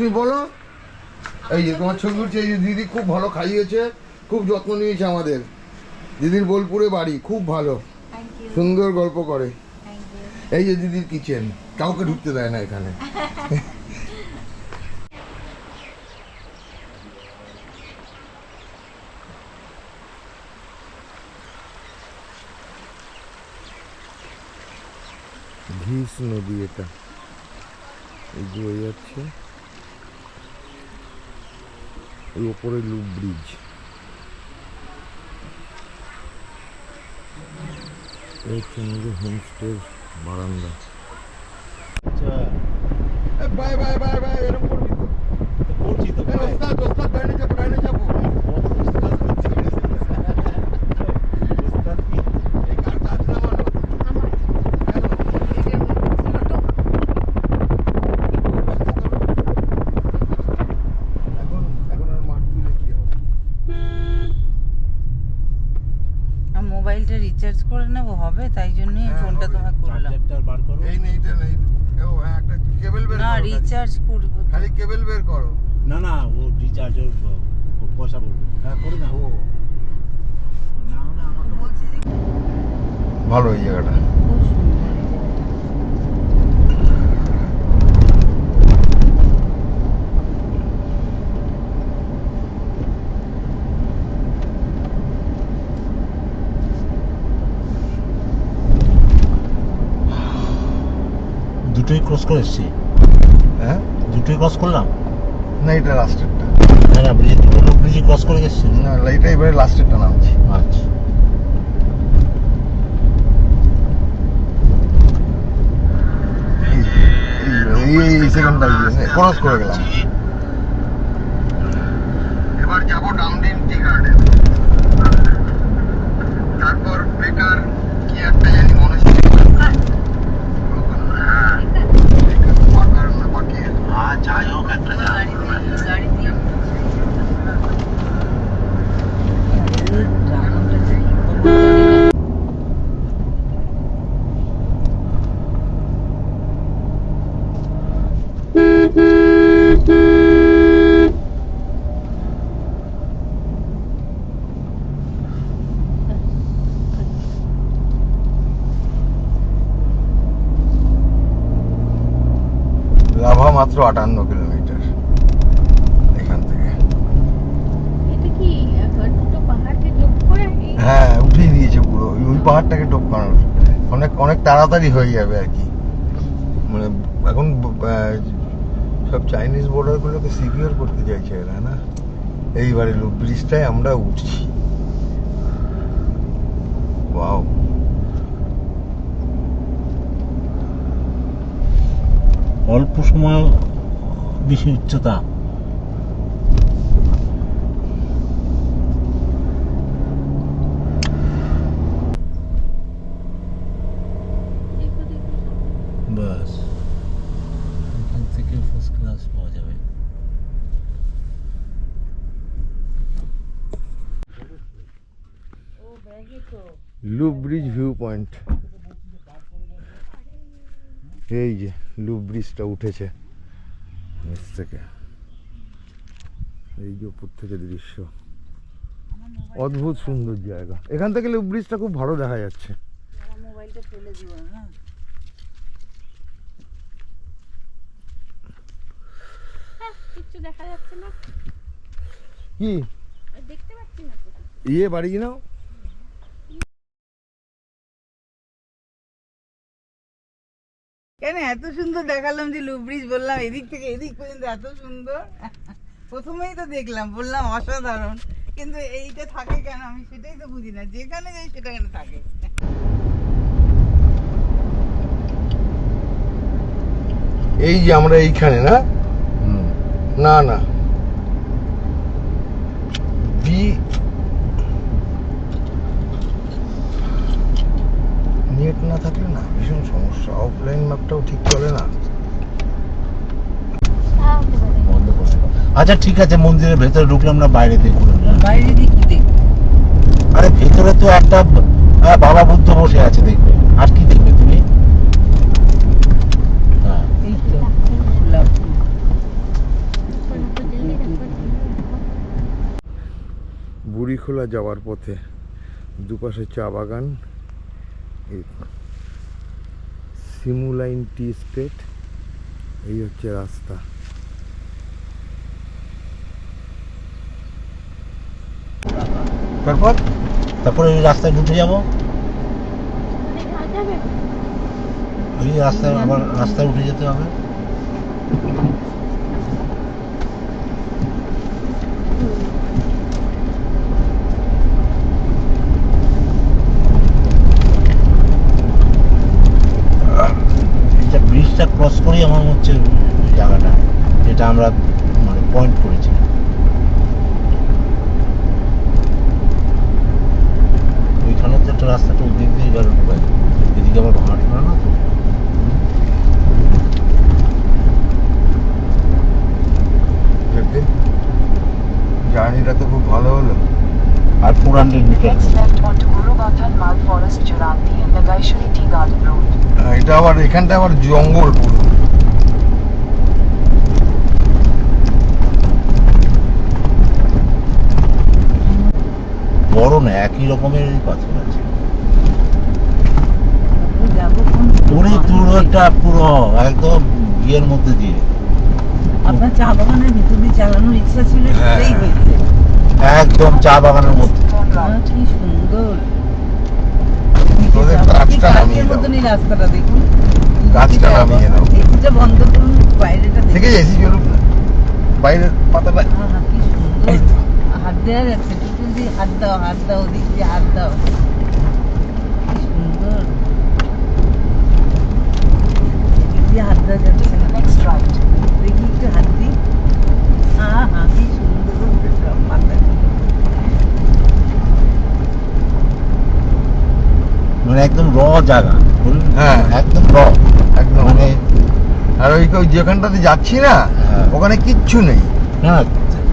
তুমি বলো। এই যে তোমার ছবি উঠছে, এই যে দিদি খুব ভালো খাইয়েছে, খুব যত্ন নিয়েছে আমাদের। দিদির বোলপুরে বাড়ি, খুব ভালো, সুন্দর গল্প করে। এই যে দিদির কিচেন, কাউকে ঢুকতে দেয় না এখানে। ঘিস নদী এটা, এই যে হয়ে যাচ্ছে এই ওপরে লুপ ব্রিজ। এই হচ্ছে আমাদের হোমস্টের বারান্দা। বাই বাই বাই বাই, এরকম করবি তো? করছি তো। ওস্তাদ ওস্তাদ ডাইনে যাবো, ডাইনে যাবো। মোবাইলটা রিচার্জ করে নেব, হবে তাই জন্যই ফোনটা তোমাকে করলাম। চার্জারটা বার করো। এই নেই, এটা নেই। ও হ্যাঁ, একটা কেবল বের করো। না, রিচার্জ করব। খালি কেবল বের করো। না না, ও রিচার্জের পয়সা পড়বে। হ্যাঁ, করে দাও। ও না না, আমাকে বলছি যে ভালো এই জায়গাটা। খুব সুন্দর। দুটোই ক্রস করে এসছি। হ্যাঁ, দুটোই ক্রস করলাম। না এটা লাস্টেরটা। না না, ব্রিজ দুটো ব্রিজই ক্রস করে গেছি। না এটা এবারে লাস্টেরটা নামছি। আচ্ছা, এই সেকেন্ডটা ক্রস করে গেলাম। এবার যাবো ডামডিন টি গার্ডেন, তারপর বেকার কি একটা জানি মনে হচ্ছে। হ্যাঁ যাই হোক একটা গাড়ি দিয়ে লাভা মাত্র 58 কিলোমিটার এখান থেকে। এটা কি দুটো পাহাড়কে যোগ করে? হ্যাঁ, উঠিয়ে দিয়েছে পুরো ওই পাহাড়টাকে টপকানোর। অনেক অনেক তাড়াতাড়ি হয়ে যাবে আর কি। মানে এখন সব চাইনিজ বর্ডারগুলোকে সিকিউর করতে চাইছে এরা না। এইবারে লুপ ব্রিজটায় আমরা উঠছি। ওয়াও, অল্প সময় বেশি উচ্চতা। দেখো দেখো বাস, এখান থেকে ফার্স্ট ক্লাস পাওয়া যাবে। ও ব্যাগে তো লুপ ব্রিজ ভিউ পয়েন্ট। এই যে লুপ ব্রিজটা উঠেছে নিচ থেকে, এই যে উপর থেকে দৃশ্য, অদ্ভুত সুন্দর জায়গা। এখান থেকে লুপ ব্রিজটা খুব ভালো দেখা যাচ্ছে। আমার মোবাইলটা ফেলে দিও না। কিচ্ছু দেখা যাচ্ছে না, কি দেখতে পাচ্ছি না তো। ইয়ে বাড়ি নাও। কেন এত সুন্দর দেখালাম যে লুপ ব্রিজ, বললাম এদিক থেকে এদিক পর্যন্ত এত সুন্দর। প্রথমেই তো দেখলাম, বললাম অসাধারণ, কিন্তু এইটা থাকে কেন আমি সেটাই তো বুঝি না। যেখানে যাই সেটা কেন থাকে। এই যে আমরা এইখানে না, না না বি নেট না থাকলে না ভীষণ সমস্যা। অফলাইন ম্যাপটাও ঠিক চলে না। বন্ধ করে দাও। আচ্ছা ঠিক আছে, মন্দিরের ভেতরে ঢুকলাম না, বাইরে দেখুন। বাইরে দিয়ে কি দেখবো? আরে ভেতরে তো একটা বাবা বুদ্ধ বসে আছে, দেখবে। আর কি দেখবে তুমি? হ্যাঁ, এই তো গোলাপ ফুল। বুড়িখোলা যাওয়ার পথে দুপাশে চা বাগান, এই সিমুলাইন টি স্টেট, এই হচ্ছে রাস্তা। তারপর তারপরে ওই রাস্তায় ঢুকে যাবো, মানে যাওয়া যাবে? ওই রাস্তায় আবার রাস্তায় উঠে যেতে হবে। এটা ব্রিজটা ক্রস করেই আমার মনে হচ্ছে ওই জায়গাটা যেটা আমরা মানে পয়েন্ট করেছি। ওইখানে তো একটা রাস্তাটা ওদিক দিয়ে গেল, এদিকে আবার হাঁটলো না তো। জার্নিটা তো খুব ভালো হলো। আর 400 metre Next left onto Gurubathan Mal Forest Juranti and Nagaishari Tea Garden Road. এটা আবার এখানটা আবার জঙ্গল পুরো। বড় না, একই রকমের পাথর আছে। যাবো কোন পুরো পুরোটা পুরো একদম ইয়ের মধ্যে দিয়ে, আপনার চা বাগানের ভিতর দিয়ে চালানোর ইচ্ছা ছিল, সেটাই হয়েছে। একদম চা বাগানের মধ্যে। Turn right. কি সুন্দর তোদের গাছটা নামিয়ে দাও। মতনই রাস্তাটা দেখুন, গাছটা নামিয়ে দাও। এসিটা বন্ধ করুন, বাইরেটা থেকে দেখুন। এসি চলুক না, বাইরের পাতাটা। আহা, কি সুন্দর। এই তো। হাত দেওয়া যাচ্ছে, টুটুল দিয়ে হাত দাও, হাত দাও, ওদিক দিয়ে হাত দাও, কি সুন্দর। এদিক দিয়ে হাত দেওয়া যাচ্ছে না, Next right. দেখি একটু হাত দিই। আহা, কি সুন্দর মাথায়। মানে একদম র জায়গা, হ্যাঁ। একদম র, একদম। মানে আর ওই যেখানটাতে যাচ্ছি না, হ্যাঁ। ওখানে কিচ্ছু নেই, না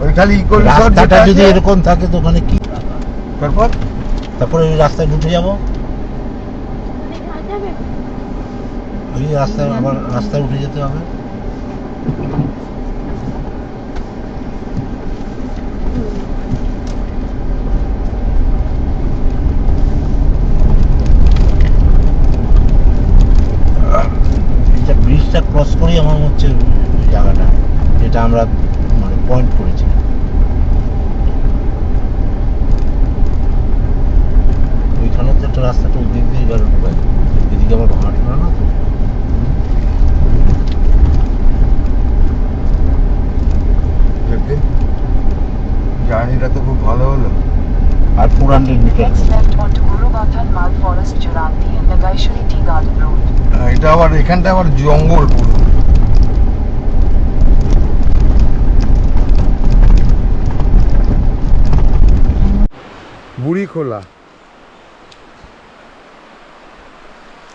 ওই খালি রাস্তাটা যদি এরকম থাকে তো ওখানে কি। তারপর তারপরে ওই রাস্তায় ঢুকে যাবো, মানে যাওয়া যাবে? ওই রাস্তায় আবার রাস্তায় উঠে যেতে হবে। এটা ব্রিজটা ক্রস করেই আমার মনে হচ্ছে ওই জায়গাটা যেটা আমরা মানে পয়েন্ট করেছি। ওইখানে তো একটা রাস্তাটা ওদিক দিয়ে গেল, এদিকে আবার হাঁটলো না তো। জার্নিটা তো খুব ভালো হলো। আর 400 metre Next left onto Gurubathan Mal Forest Juranti and Nagaishari Tea Garden Road. এটা আবার এখানটা আবার জঙ্গল পুরো। বুড়িখোলা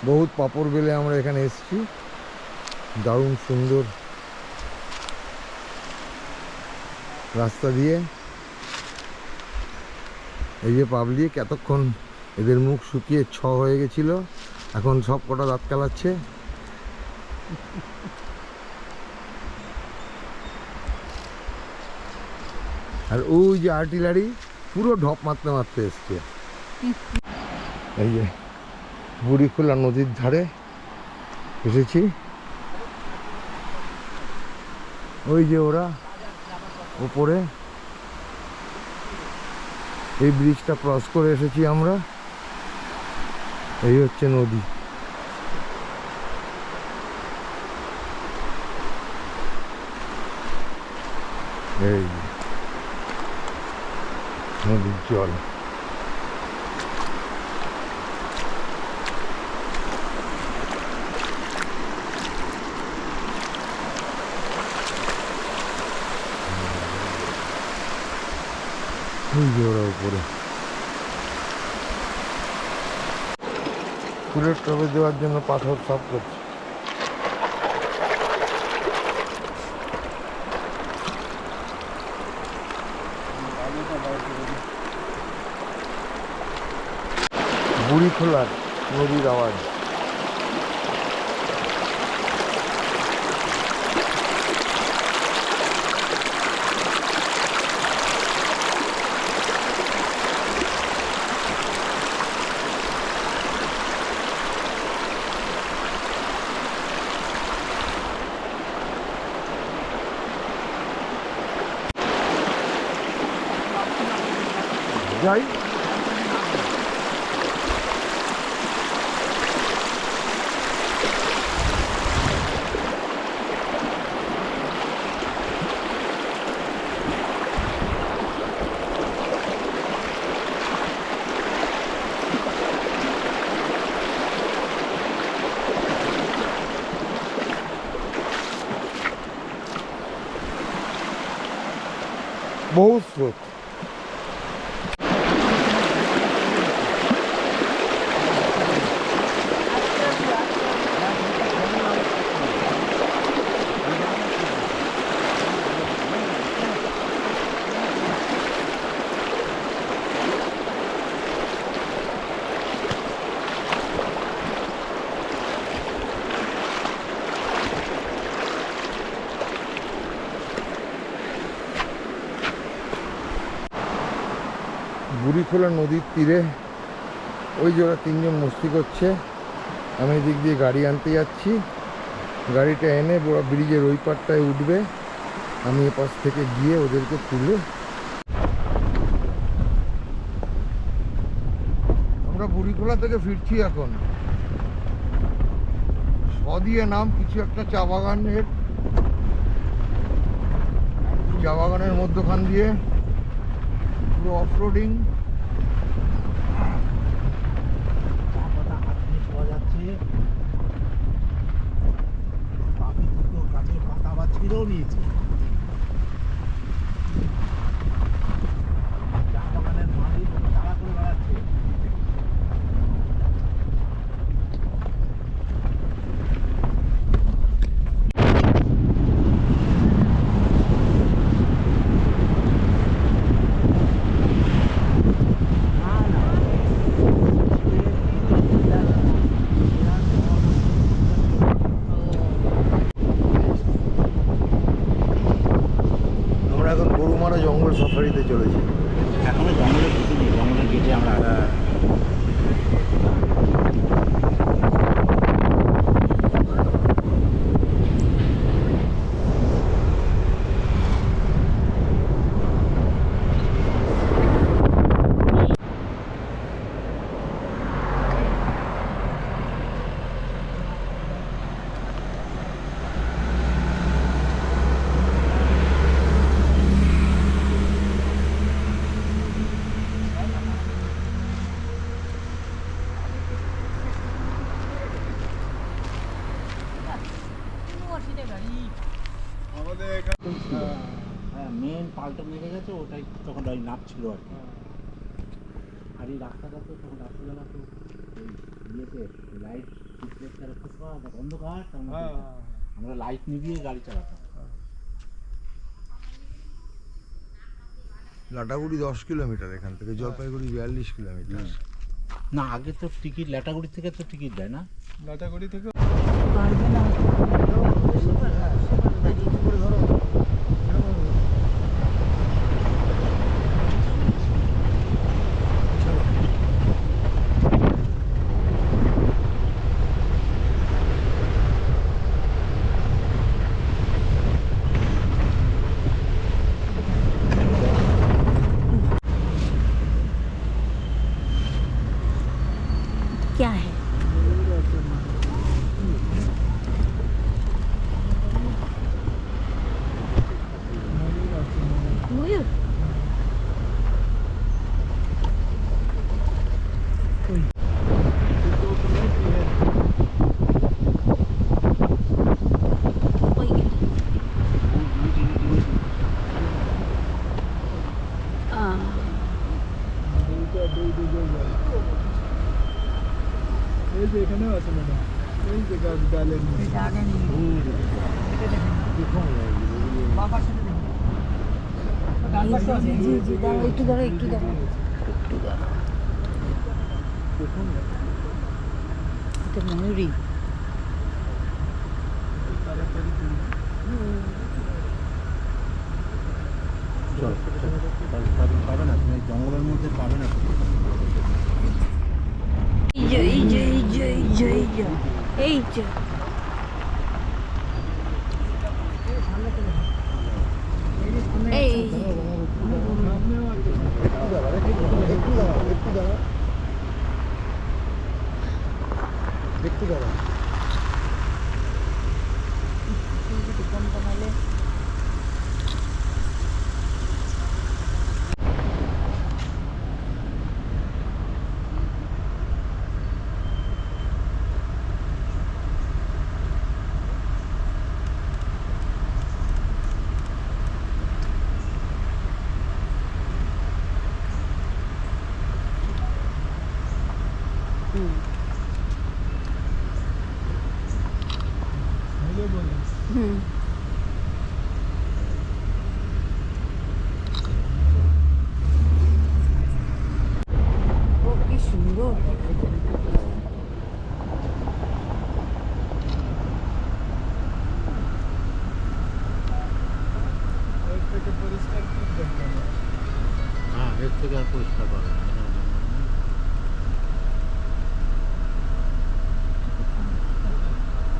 বহুত পাপড় বেলে আমরা এখানে এসেছি, দারুণ সুন্দর রাস্তা দিয়ে। এই যে পাবলিক, এতক্ষণ এদের মুখ শুকিয়ে হয়ে গেছিল, এখন সব কটা দাঁত কালাচ্ছে। আর ওই যে আর্টিলারি পুরো ঢপ মারতে মারতে এসছে। এই যে বুড়িখোলা নদীর ধারে এসেছি, ওই যে ওরা ওপরে, এই ব্রিজটা ক্রস করে এসেছি আমরা। এই হচ্ছে নদী। এই নদীর জল। ওই যে ওরা উপরে ফুলের টবে দেওয়ার জন্য পাথর সাফ করছে। বুড়িখোলার নদীর আওয়াজ। যাই। বহু স্রোত। বুড়িখোলা নদীর তীরে ওই যে ওরা তিনজন মস্তি করছে, আমি এদিক দিয়ে গাড়ি আনতে যাচ্ছি। গাড়িটা এনে ওরা ব্রিজের ওই পারটায় উঠবে, আমি এপাশ থেকে গিয়ে ওদেরকে তুলে। আমরা বুড়িখোলা থেকে ফিরছি এখন। দিয়ে নাম কিছু একটা চা বাগানের মধ্যখান দিয়ে পুরো অফরোডিং। গাছের পাতা আবার ছিঁড়েও নিয়েছে। চা বাগানের মালিক তাড়া করে বেড়াচ্ছে। জঙ্গল সাফারিতে চলেছি। এখনো জঙ্গলে ঢুকিনি, জঙ্গলের গেটে আমরা মেন পাল্টা মেরে গেছে, ওটাই তখন ওই নামছিল আর কি। আর এই রাস্তাটা তো তখন রাত্রিবেলা তো ওই ইয়েতে লাইট অন্ধকার, আমরা লাইট নিভিয়ে গাড়ি চালাতাম। লাটাগুড়ি 10 কিলোমিটার এখান থেকে, জলপাইগুড়ি 42 কিলোমিটার। না, আগে তো টিকিট লাটাগুড়ি থেকে তো টিকিট দেয় না, লাটাগুড়ি থেকে পারবে না क्या है मयूर এখানেও আছে ম্যাডাম, এই যে গালের একটু ধরো একটু ধরো একটু ধরো, এটা ময়ূরী। পাবে না, তুমি জঙ্গলের মধ্যে পাবে না। এই যে এই দোকান বানালে ও কি সুন্দর। হ্যাঁ, এর থেকে আর পরিষ্কার পাবে না।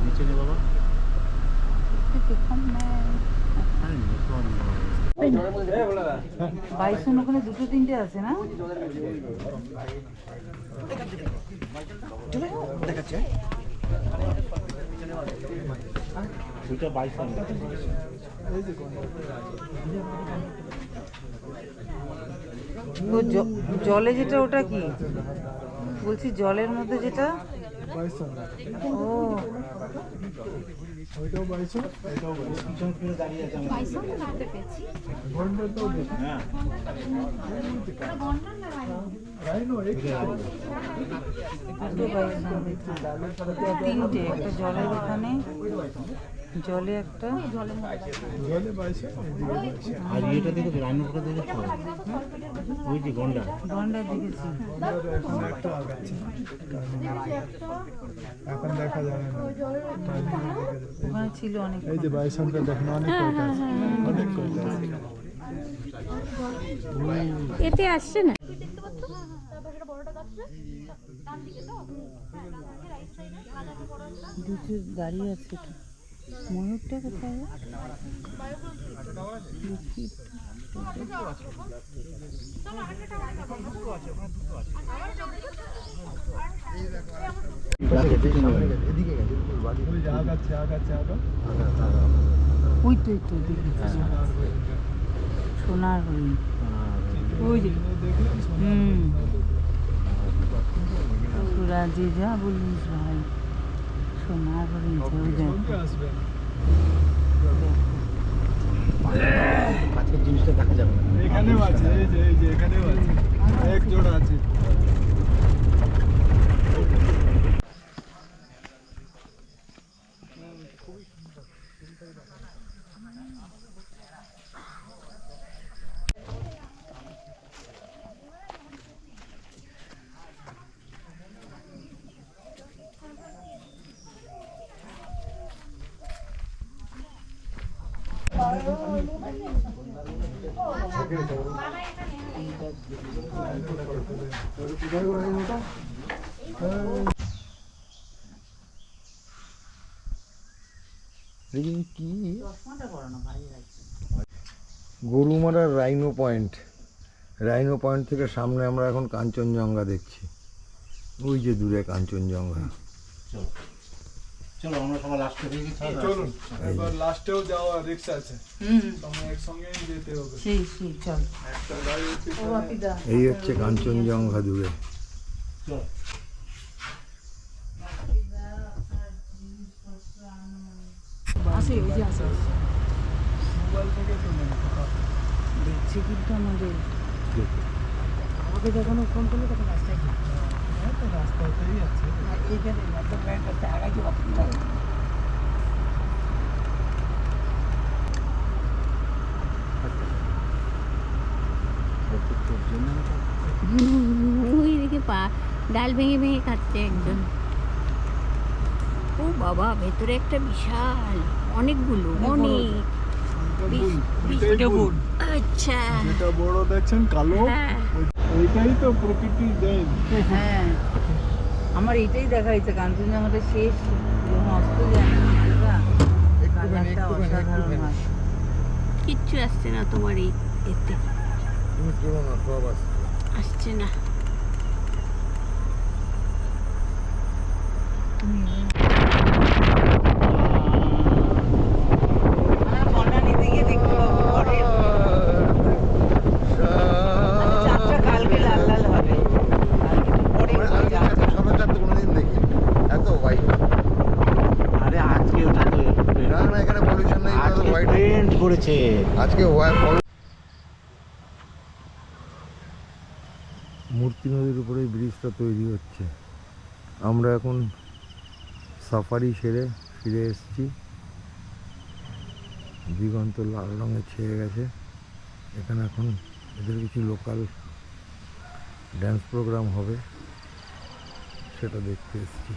নিচে নে বাবা। আরে নিকন বাইসন ওখানে দুটো তিনটে আছে না? দুটো 22 তো জলে যেটা ওটা কি বলছি, জলের মধ্যে যেটা? বাইসন ও ওইটাও বাইসন এটাও বাইসন বাইসন তো রাতে পেয়েছি। ঘন্টাটাও দেখি হ্যাঁ, রাইনো দুটো বাইসন, তিনটে, একটা জলের ওখানে, জলে একটা, জলে বাইসন এদিকে বাইসন আর এটা দেখে রান্নাটা দেখেছো? ওই যে গন্ডা। গন্ডা দেখেছি। এখন একটু আগাচ্ছে এখন দেখা যাবে না টাইমিং দেখা যাবে ওখানে ছিল অনেক। এই যে বাইসনটা দেখুন অনেক কয়টা আছে অনেক কয়টা আছে এতে আসছে না। দুটো দাঁড়িয়ে আছে তো। ময়ূরটা কোথায়? দেখি। ওই যে আগাচ্ছে আগাচ্ছে আগা ওই তো দেখেছি সোনার হরিণ। ওই যে দেখলেন তোরা যে যা বলিস ভাই, সোনার হরিণ ওই দেখ। সঙ্গে আসবেন আজকের জিনিসটা দেখা যাবে না। এখানেও আছে এই যে এখানেও আছে এক জোড়া আছে কি গরুমারার রাইনো পয়েন্ট থেকে সামনে আমরা এখন কাঞ্চনজঙ্ঘা দেখছি। ওই যে দূরে কাঞ্চনজঙ্ঘা। চলো আমরা সবাই লাস্টে দিয়ে গেছি। চলুন এবার লাস্টেও যাওয়া রিক্স আছে আমরা একসঙ্গেই যেতে হবে সেই চল। একটা গাড়ি ও বাপিদা এই হচ্ছে কাঞ্চনজঙ্ঘা দূরে। চলো। আসে, ওই যে আসে। মোবাইল থেকে তুলে দেখছি কিন্তু আমাদের আমাকে যখন ফোন করলো তখন রাস্তায় কি হ্যাঁ তো রাস্তাতেই আছে এইখানে একদম ব্যাংক রাস্তায় আগাইতে পারছি না। ওই দেখে পা ডাল ভেঙে ভেঙে খাচ্ছে একজন। ও বাবা, ভেতরে একটা বিশাল, অনেকগুলো, অনেক। এটাই ভুল। আচ্ছা, যেটা বড় দেখছেন কালো হ্যাঁ। ওইটাই তো প্রকৃতির দেন হ্যাঁ, আমার এটাই দেখা যাচ্ছে কাঞ্চনজঙ্ঘাটা শেষ যখন অস্ত যায় না, কালারটা অসাধারণ হয়। কিচ্ছু আসছে না তোমার এই এতে। তুমি চলো না, সব আসছে। আসছে না। আমরা বনানীতে গিয়ে দেখতে পাবো পরে। চাঁদটা কালকে লাল লাল হবে। পরে ওই চাঁদটা। সরকার তো কোনোদিন দেখি এত হোয়াইট। আরে আজকে ওটা তো না না এখানে পলিউশন নেই, আজকে হোয়াইট পেন্ট করেছে। আজকে মূর্তি নদীর উপরে ব্রিজটা তৈরি হচ্ছে। আমরা এখন সাফারি সেরে ফিরে এসেছি। দিগন্ত লাল রঙে ছেয়ে গেছে। এখানে এখন এদের কিছু লোকাল ড্যান্স প্রোগ্রাম হবে, সেটা দেখতে এসেছি।